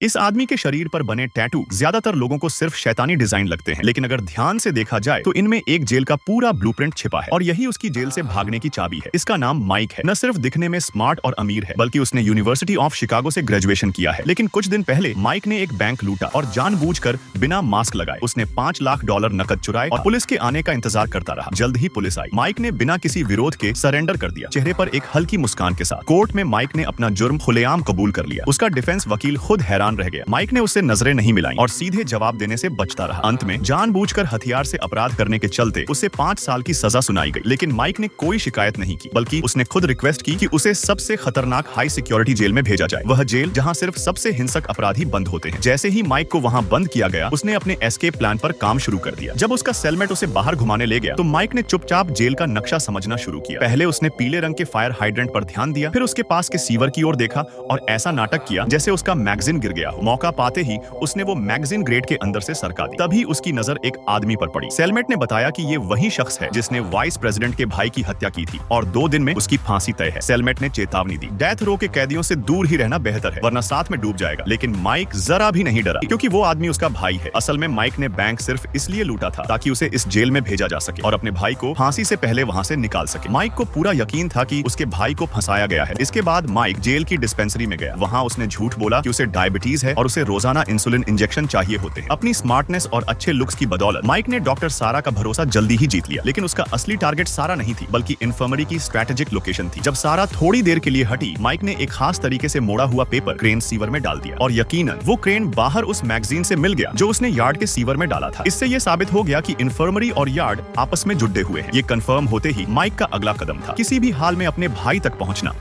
इस आदमी के शरीर पर बने टैटू ज्यादातर लोगों को सिर्फ शैतानी डिजाइन लगते हैं, लेकिन अगर ध्यान से देखा जाए तो इनमें एक जेल का पूरा ब्लूप्रिंट छिपा है और यही उसकी जेल से भागने की चाबी है। इसका नाम माइक है। न सिर्फ दिखने में स्मार्ट और अमीर है, बल्कि उसने यूनिवर्सिटी ऑफ शिकागो से ग्रेजुएशन किया है। लेकिन कुछ दिन पहले माइक ने एक बैंक लूटा और जानबूझकर बिना मास्क लगाए उसने $5 लाख नकद चुराए और पुलिस के आने का इंतजार करता रहा। जल्द ही पुलिस आई। माइक ने बिना किसी विरोध के सरेंडर कर दिया, चेहरे पर एक हल्की मुस्कान के साथ। कोर्ट में माइक ने अपना जुर्म खुलेआम कबूल कर लिया। उसका डिफेंस वकील खुद हैरान रह गया। माइक ने उससे नजरें नहीं मिलाई और सीधे जवाब देने से बचता रहा। अंत में जानबूझकर हथियार से अपराध करने के चलते उसे 5 साल की सजा सुनाई गई। लेकिन माइक ने कोई शिकायत नहीं की, बल्कि उसने खुद रिक्वेस्ट की कि उसे सबसे खतरनाक हाई सिक्योरिटी जेल में भेजा जाए। वह जेल जहां सिर्फ सबसे हिंसक अपराधी बंद होते हैं। जैसे ही माइक को वहां बंद किया गया, उसने अपने एस्केप प्लान पर काम शुरू कर दिया। जब उसका सेलमेट उसे बाहर घुमाने ले गया तो माइक ने चुपचाप जेल का नक्शा समझना शुरू किया। पहले उसने पीले रंग के फायर हाइड्रेंट पर ध्यान दिया, फिर उसके पास के सीवर की ओर देखा और ऐसा नाटक किया जैसे उसका मैगजीन गिर गया हो। मौका पाते ही उसने वो मैगजीन ग्रेट के अंदर से सरका दी। तभी उसकी नजर एक आदमी पर पड़ी। सेलमेट ने बताया कि ये वही शख्स है जिसने वाइस प्रेसिडेंट के भाई की हत्या की थी और 2 दिन में उसकी फांसी तय है। सेलमेट ने चेतावनी दी, डेथ रो के कैदियों से दूर ही रहना बेहतर है, वरना साथ में डूब जाएगा। लेकिन माइक जरा भी नहीं डरा, क्योंकि वो आदमी उसका भाई है। असल में माइक ने बैंक सिर्फ इसलिए लूटा था ताकि उसे इस जेल में भेजा जा सके और अपने भाई को फांसी से पहले वहां से निकाल सके। माइक को पूरा यकीन था कि उसके भाई को फंसाया गया है। इसके बाद माइक जेल की डिस्पेंसरी में गया। वहां उसने झूठ बोला कि उसे डायबिटीज है और उसे रोजाना इंसुलिन इंजेक्शन चाहिए होते हैं। अपनी स्मार्टनेस और अच्छे लुक्स की बदौलत माइक ने डॉक्टर सारा का भरोसा जल्दी ही जीत लिया। लेकिन उसका असली टारगेट सारा नहीं थी, बल्कि इन्फर्मरी की स्ट्रेटेजिक लोकेशन थी। जब सारा थोड़ी देर के लिए हटी, माइक ने एक खास तरीके से मोड़ा हुआ पेपर क्रेन सीवर में डाल दिया और यकीनन वो क्रेन बाहर उस मैगजीन से मिल गया जो उसने यार्ड के सीवर में डाला था। इससे ये साबित हो गया कि इन्फर्मरी और यार्ड आपस में जुड़े हुए हैं। ये कंफर्म होते ही माइक का अगला कदम था किसी भी हाल में अपने भाई तक पहुंचना।